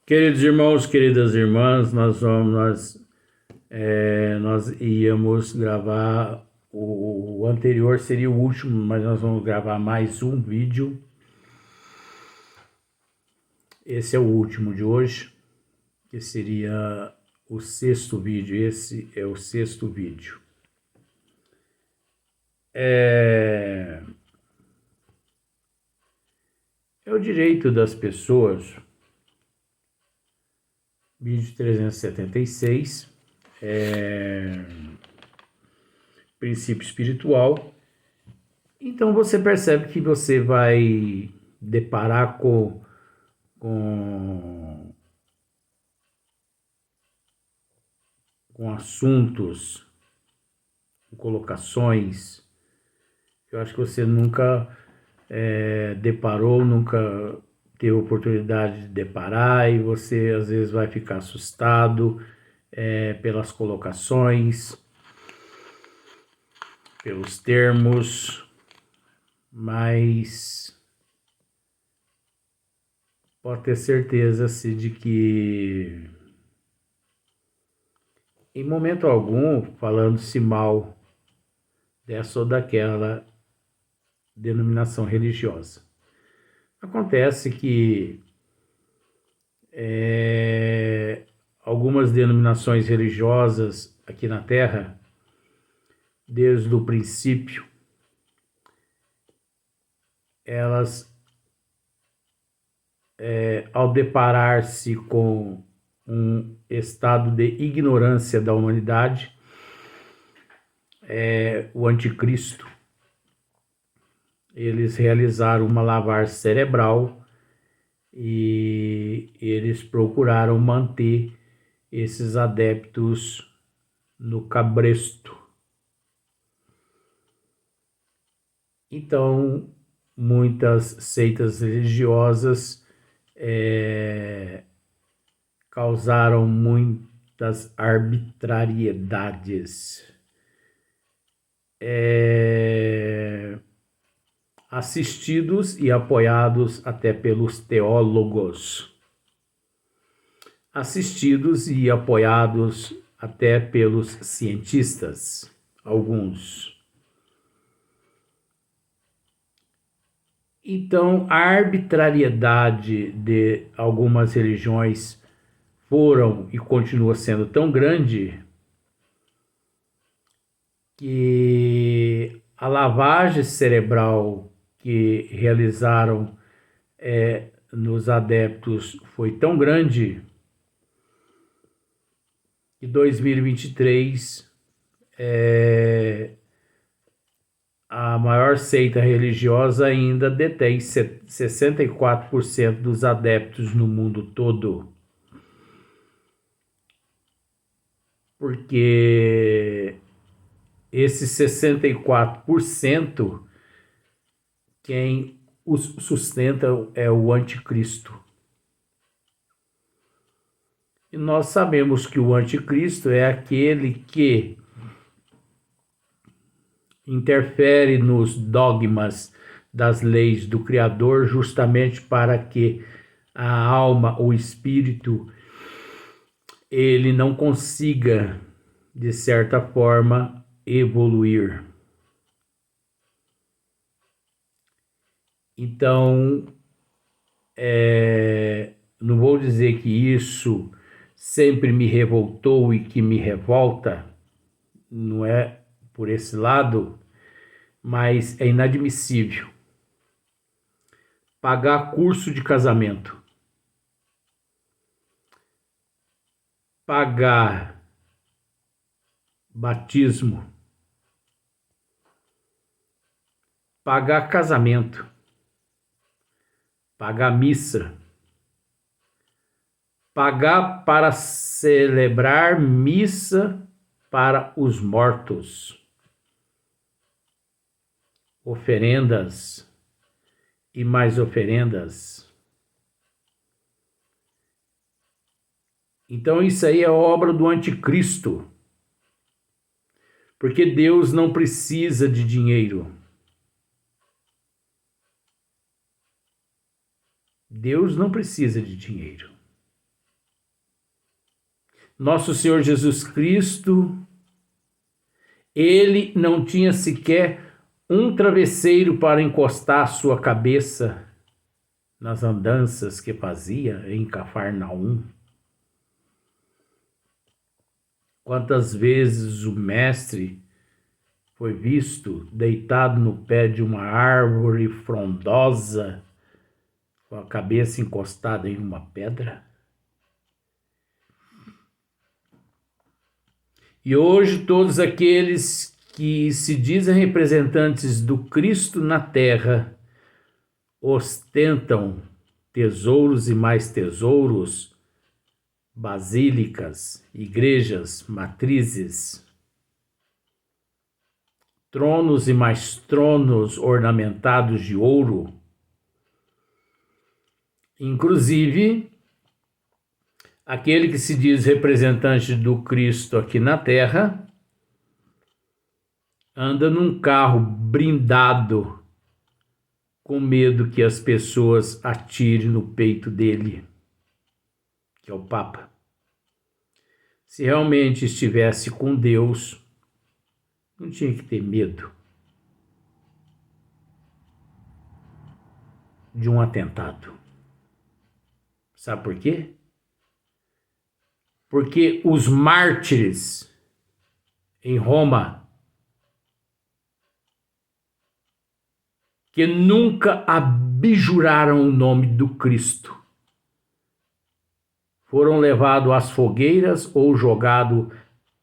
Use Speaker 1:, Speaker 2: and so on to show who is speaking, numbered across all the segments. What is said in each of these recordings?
Speaker 1: Queridos irmãos, queridas irmãs, nós íamos gravar o anterior, seria o último, mas nós vamos gravar mais um vídeo. Esse é o último de hoje, que seria o sexto vídeo. Esse é o sexto vídeo. É o direito das pessoas, vídeo 376, princípio espiritual. Então você percebe que você vai deparar com assuntos, com colocações, que eu acho que você nunca deparou, nunca teve oportunidade de deparar, e você às vezes vai ficar assustado pelas colocações, pelos termos, mas pode ter certeza de que em momento algum, falando-se mal dessa ou daquela denominação religiosa. Acontece que algumas denominações religiosas aqui na Terra, desde o princípio, elas, ao deparar-se com um estado de ignorância da humanidade, o anticristo, eles realizaram uma lavagem cerebral e eles procuraram manter esses adeptos no cabresto. Então, muitas seitas religiosas causaram muitas arbitrariedades, assistidos e apoiados até pelos teólogos, assistidos e apoiados até pelos cientistas, alguns. Então, a arbitrariedade de algumas religiões foram e continua sendo tão grande que a lavagem cerebral que realizaram nos adeptos foi tão grande que 2023 a maior seita religiosa ainda detém 64% dos adeptos no mundo todo. Porque esses 64%, quem os sustenta é o anticristo. E nós sabemos que o anticristo é aquele que interfere nos dogmas das leis do Criador, justamente para que a alma, o espírito, ele não consiga, de certa forma, evoluir. Então, não vou dizer que isso sempre me revoltou e que me revolta, não é por esse lado, mas é inadmissível pagar curso de casamento, pagar batismo, pagar casamento, pagar missa, pagar para celebrar missa para os mortos, oferendas e mais oferendas. Então isso aí é obra do anticristo, porque Deus não precisa de dinheiro. Deus não precisa de dinheiro. Nosso Senhor Jesus Cristo, ele não tinha sequer um travesseiro para encostar a sua cabeça nas andanças que fazia em Cafarnaum. Quantas vezes o mestre foi visto deitado no pé de uma árvore frondosa, com a cabeça encostada em uma pedra? E hoje todos aqueles que se dizem representantes do Cristo na terra ostentam tesouros e mais tesouros, basílicas, igrejas, matrizes, tronos e mais tronos ornamentados de ouro. Inclusive, aquele que se diz representante do Cristo aqui na terra anda num carro blindado, com medo que as pessoas atirem no peito dele, que é o Papa. Se realmente estivesse com Deus, não tinha que ter medo de um atentado. Sabe por quê? Porque os mártires em Roma, que nunca abjuraram o nome do Cristo, foram levados às fogueiras ou jogados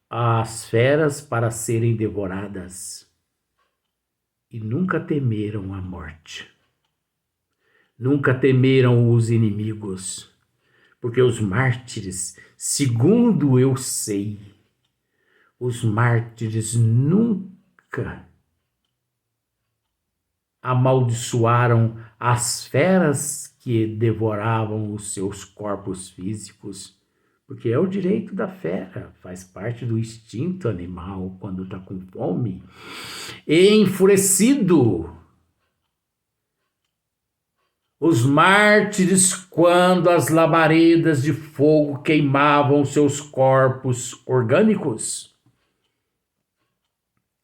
Speaker 1: às feras para serem devoradas. E nunca temeram a morte. Nunca temeram os inimigos. Porque os mártires, segundo eu sei, os mártires nunca amaldiçoaram as feras que devoravam os seus corpos físicos, porque é o direito da fera, faz parte do instinto animal quando está com fome e enfurecido. Os mártires, quando as labaredas de fogo queimavam seus corpos orgânicos,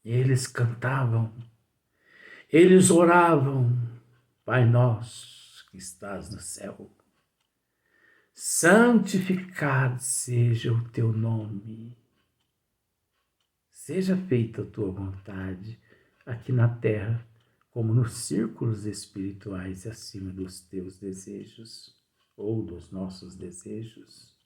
Speaker 1: eles cantavam, eles oravam: Pai nosso que estás no céu, santificado seja o teu nome, seja feita a tua vontade aqui na terra, como nos círculos espirituais e acima dos teus desejos ou dos nossos desejos.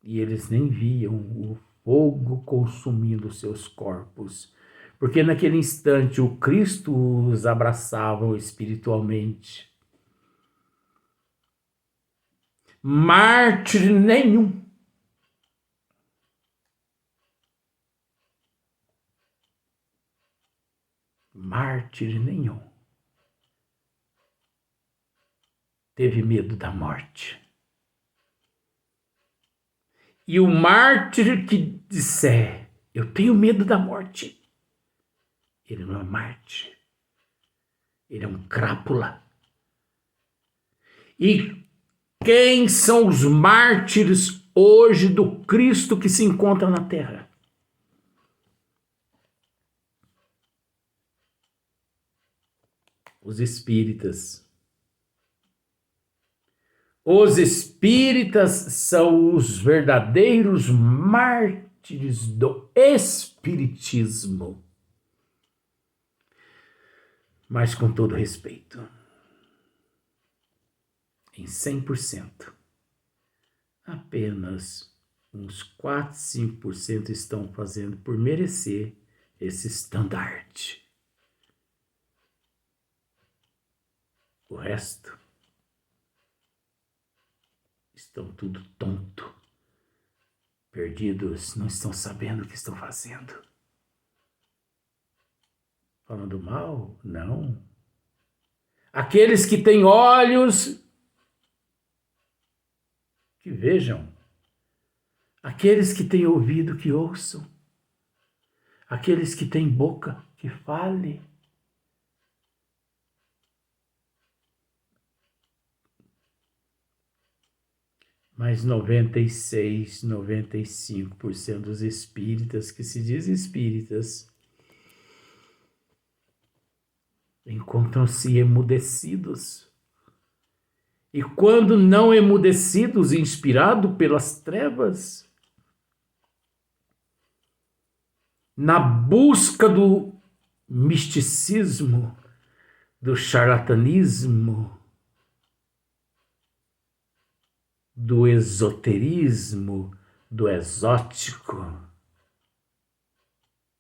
Speaker 1: E eles nem viam o fogo consumindo seus corpos, porque naquele instante o Cristo os abraçava espiritualmente. Mártir nenhum teve medo da morte. E o mártir que disser, eu tenho medo da morte, ele não é mártir, ele é um crápula. E quem são os mártires hoje do Cristo que se encontra na terra? Os espíritas. Os espíritas são os verdadeiros mártires do espiritismo. Mas com todo respeito, em 100%, apenas uns 4, 5% estão fazendo por merecer esse estandarte. O resto estão tudo tonto, perdidos, não estão sabendo o que estão fazendo. Falando mal? Não. Aqueles que têm olhos, que vejam. Aqueles que têm ouvido, que ouçam. Aqueles que têm boca, que fale. mas 96, 95% dos espíritas que se dizem espíritas encontram-se emudecidos. E quando não emudecidos, inspirados pelas trevas, na busca do misticismo, do charlatanismo, do esoterismo, do exótico.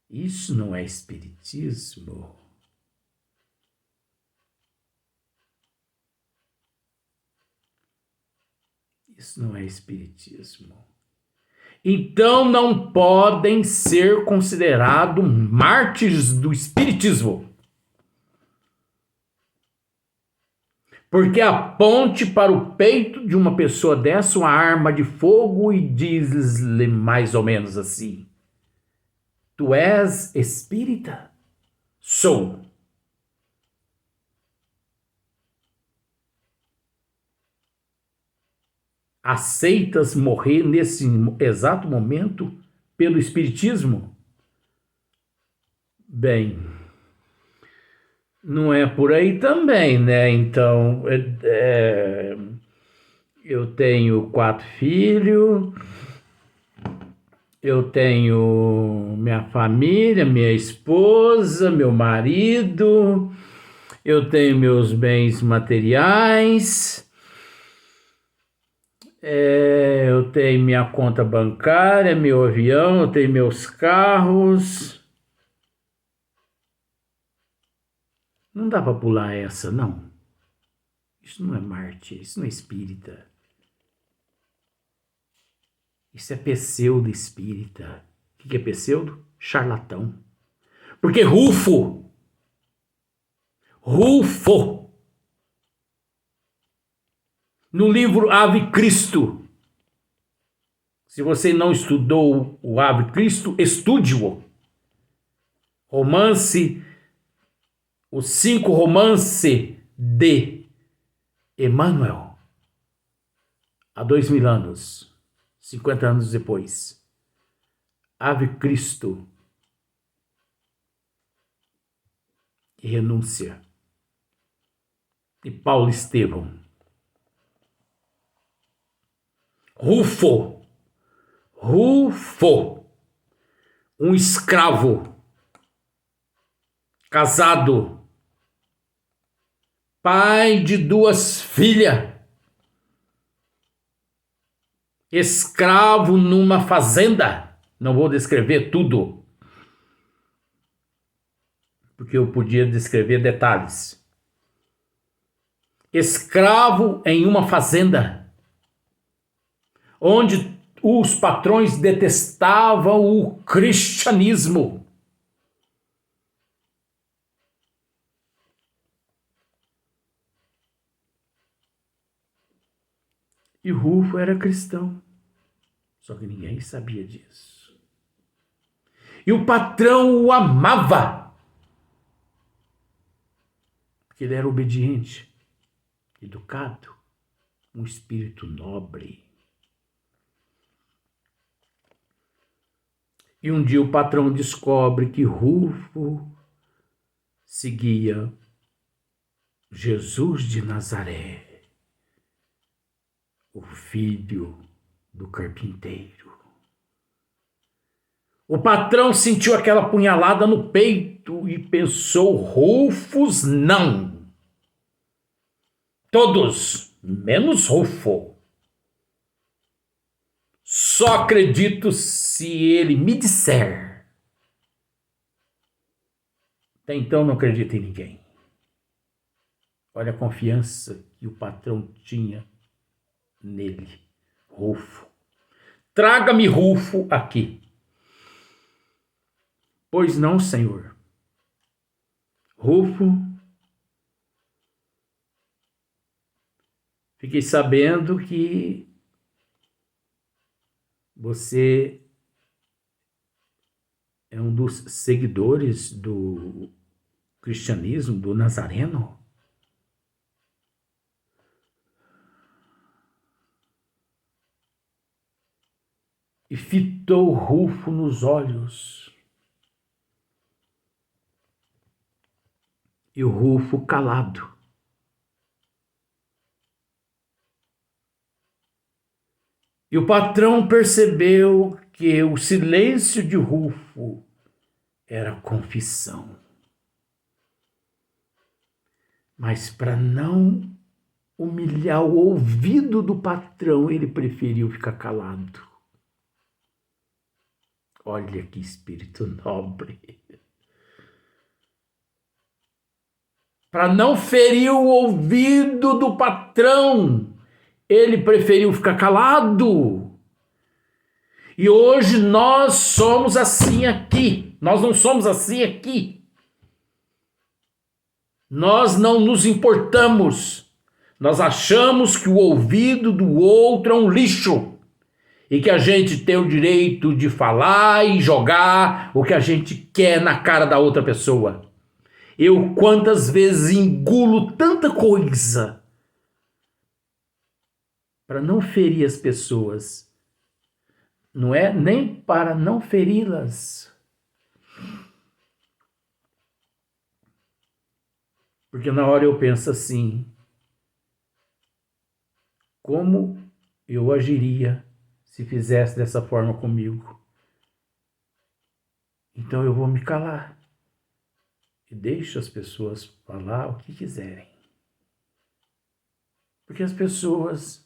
Speaker 1: Isso não é espiritismo. Isso não é espiritismo. Então não podem ser considerados mártires do espiritismo. Porque aponte para o peito de uma pessoa dessa uma arma de fogo e diz-lhe mais ou menos assim: tu és espírita? Sou. Aceitas morrer nesse exato momento pelo espiritismo? Bem, não é por aí também, né? Então, eu tenho 4 filhos, eu tenho minha família, minha esposa, meu marido, eu tenho meus bens materiais, eu tenho minha conta bancária, meu avião, eu tenho meus carros. Não dá para pular essa, não. Isso não é Marte, isso não é espírita. Isso é pseudo-espírita. O que é pseudo? Charlatão. Porque Rufo, no livro Ave Cristo, se você não estudou o Ave Cristo, estude-o. Romance, os 5 romances de Emmanuel, há 2000 anos, 50 anos depois. Ave Cristo e Renúncia, e Paulo Estevão. Rufo, um escravo, casado, pai de 2 filhas, escravo numa fazenda. Não vou descrever tudo, porque eu podia descrever detalhes. Escravo em uma fazenda, onde os patrões detestavam o cristianismo. E Rufo era cristão, só que ninguém sabia disso. E o patrão o amava, porque ele era obediente, educado, um espírito nobre. E um dia o patrão descobre que Rufo seguia Jesus de Nazaré, o filho do carpinteiro. O patrão sentiu aquela punhalada no peito e pensou: Rufus não. Todos, menos Rufo. Só acredito se ele me disser. Até então não acredito em ninguém. Olha a confiança que o patrão tinha nele. Rufo. Traga-me Rufo aqui. Pois não, senhor. Rufo, fiquei sabendo que você é um dos seguidores do cristianismo, do Nazareno. e fitou Rufo nos olhos. E o Rufo calado. E o patrão percebeu que o silêncio de Rufo era confissão. Mas para não humilhar o ouvido do patrão, ele preferiu ficar calado. Olha que espírito nobre. Para não ferir o ouvido do patrão, ele preferiu ficar calado. E hoje nós somos assim aqui. Nós não somos assim aqui. Nós não nos importamos. Nós achamos que o ouvido do outro é um lixo. E que a gente tem o direito de falar e jogar o que a gente quer na cara da outra pessoa. Eu quantas vezes engulo tanta coisa para não ferir as pessoas. Não é nem para não feri-las. Porque na hora eu penso assim, como eu agiria se fizesse dessa forma comigo? Então eu vou me calar e deixo as pessoas falar o que quiserem. Porque as pessoas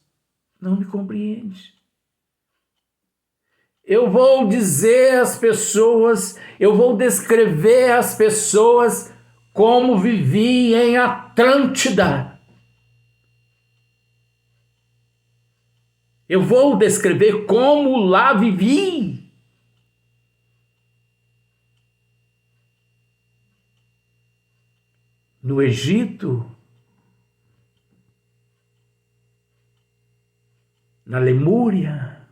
Speaker 1: não me compreendem. Eu vou dizer às pessoas, eu vou descrever as pessoas como vivi em Atlântida. Eu vou descrever como lá vivi. No Egito, na Lemúria,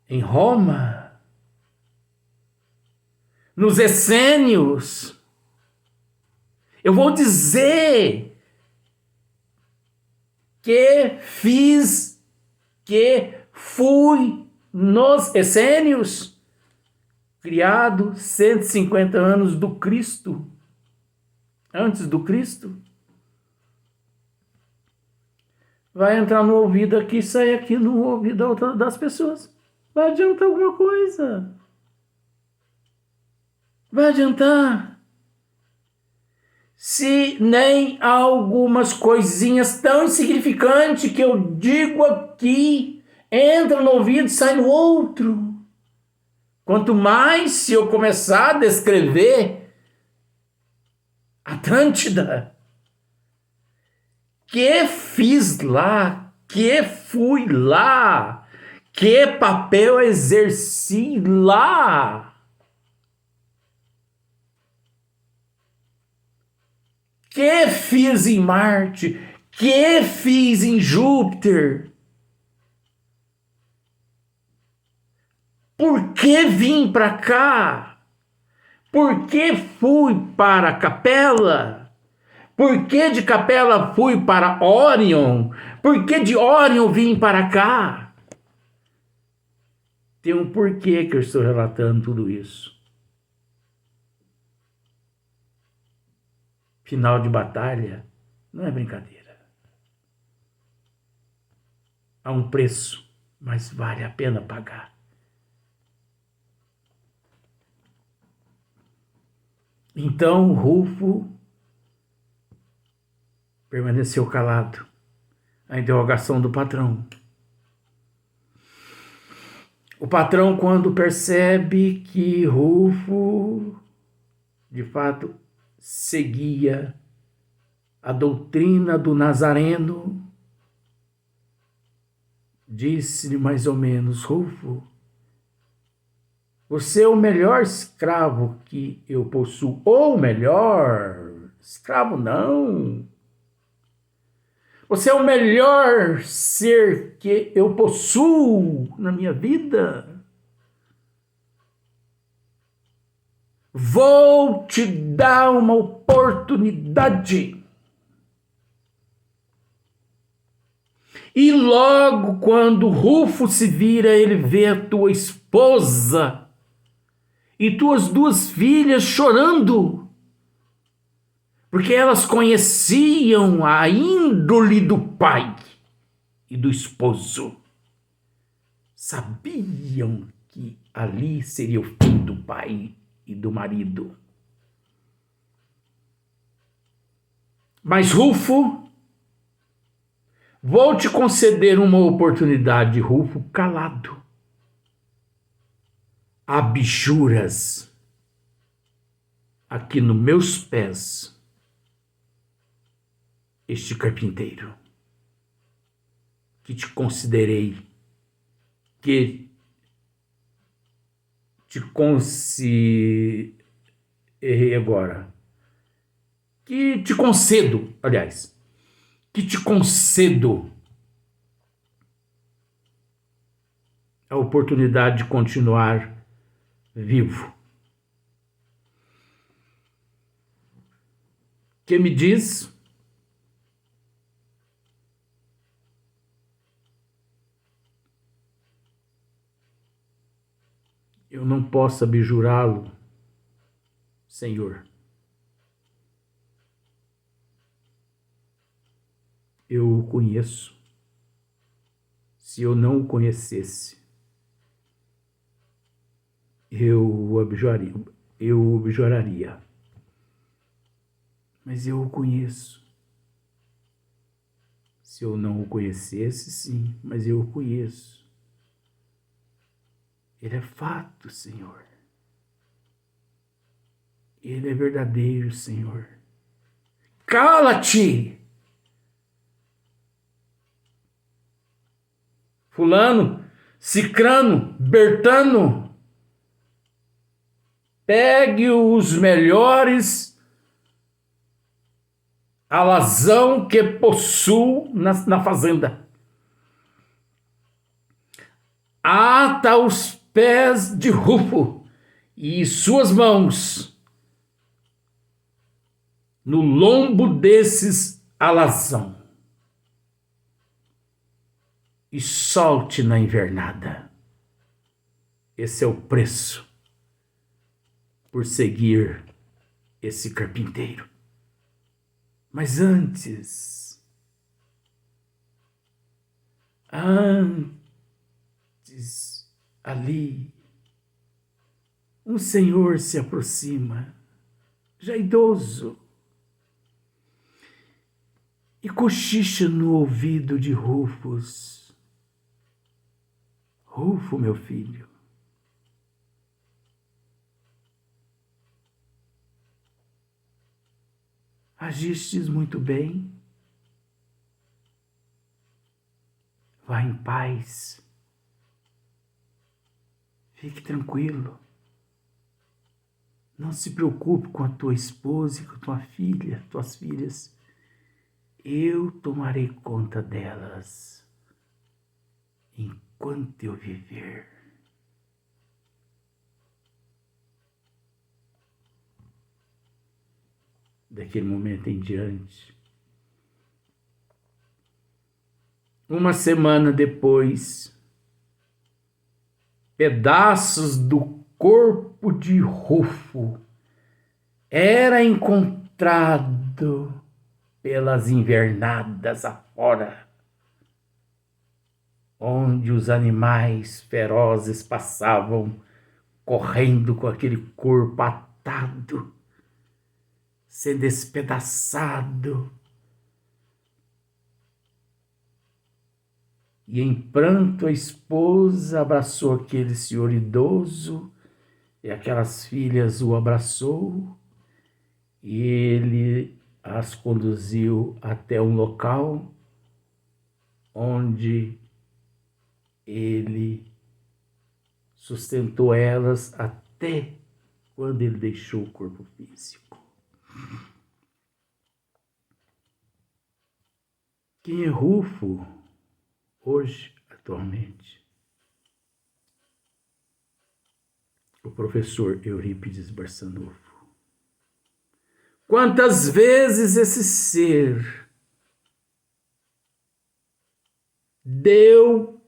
Speaker 1: em Roma, nos essênios. Eu vou dizer que fui nos essênios, criado 150 anos do Cristo, antes do Cristo. Vai entrar no ouvido aqui, sai aqui no ouvido das pessoas. Vai adiantar alguma coisa? Vai adiantar? Se nem algumas coisinhas tão insignificantes que eu digo aqui entra no ouvido e sai no outro. Quanto mais se eu começar a descrever Atlântida, que fiz lá, que fui lá, que papel exerci lá. Que fiz em Marte, que fiz em Júpiter. Por que vim para cá? Por que fui para a Capela? Por que de Capela fui para Órion? Por que de Órion vim para cá? Tem um porquê que eu estou relatando tudo isso. Final de batalha não é brincadeira. Há um preço, mas vale a pena pagar. Então Rufo permaneceu calado. A interrogação do patrão. O patrão, quando percebe que Rufo, de fato, seguia a doutrina do Nazareno, disse-lhe mais ou menos: Rufo, você é o melhor escravo que eu possuo. Ou melhor, escravo não. Você é o melhor ser que eu possuo na minha vida. Vou te dar uma oportunidade. E logo quando Rufo se vira, ele vê a tua esposa e tuas duas filhas chorando, porque elas conheciam a índole do pai e do esposo. Sabiam que ali seria o fim do pai e do marido. Mas Rufo, vou te conceder uma oportunidade, Rufo, calado. Abjuras aqui nos meus pés este carpinteiro, que te considerei, que te errei agora, que te concedo, aliás, que te concedo a oportunidade de continuar vivo. Que me diz? Eu não posso abjurá-lo, Senhor. Eu o conheço. Se eu não o conhecesse, eu o abjuraria. Mas eu o conheço. Se eu não o conhecesse, sim, mas eu o conheço. Ele é fato, Senhor. Ele é verdadeiro, Senhor. Cala-te! Fulano, Cicrano, Bertano, pegue os melhores alazão que possuo na fazenda. Ata os pés de Rufo e suas mãos no lombo desses alazão e solte na invernada. Esse é o preço por seguir esse carpinteiro. Mas antes ali, um senhor se aproxima, já idoso, e cochicha no ouvido de Rufus. Rufo, meu filho, agistes muito bem. Vá em paz. Fique tranquilo. Não se preocupe com a tua esposa e com a tua filha, tuas filhas. Eu tomarei conta delas enquanto eu viver. Daquele momento em diante, uma semana depois, pedaços do corpo de Rufo era encontrado pelas invernadas afora, onde os animais ferozes passavam correndo com aquele corpo atado, sendo despedaçado. E em pranto a esposa abraçou aquele senhor idoso, e aquelas filhas o abraçou, e ele as conduziu até um local onde ele sustentou elas até quando ele deixou o corpo físico. Quem é Rufo hoje, atualmente? O professor Eurípides Barçanufo. Quantas vezes esse ser deu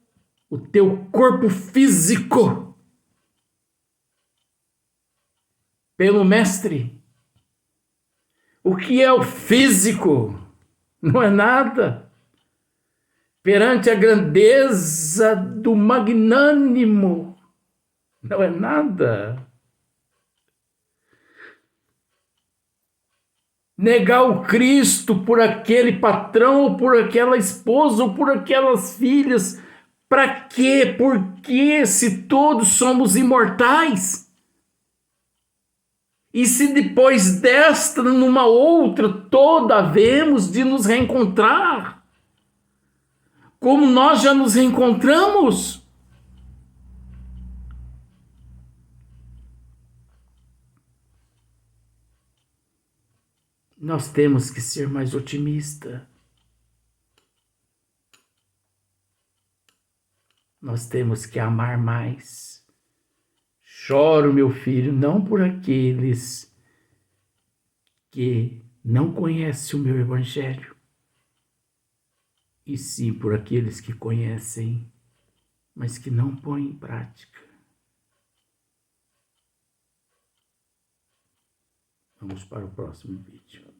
Speaker 1: o teu corpo físico pelo Mestre. O que é o físico? Não é nada perante a grandeza do magnânimo. Não é nada. Negar o Cristo por aquele patrão, ou por aquela esposa, ou por aquelas filhas. Para quê? Por quê? Se todos somos imortais? E se depois desta, numa outra, toda havemos de nos reencontrar? Como nós já nos reencontramos? Nós temos que ser mais otimistas. Nós temos que amar mais. Choro, meu filho, não por aqueles que não conhecem o meu evangelho, e sim por aqueles que conhecem, mas que não põem em prática. Vamos para o próximo vídeo.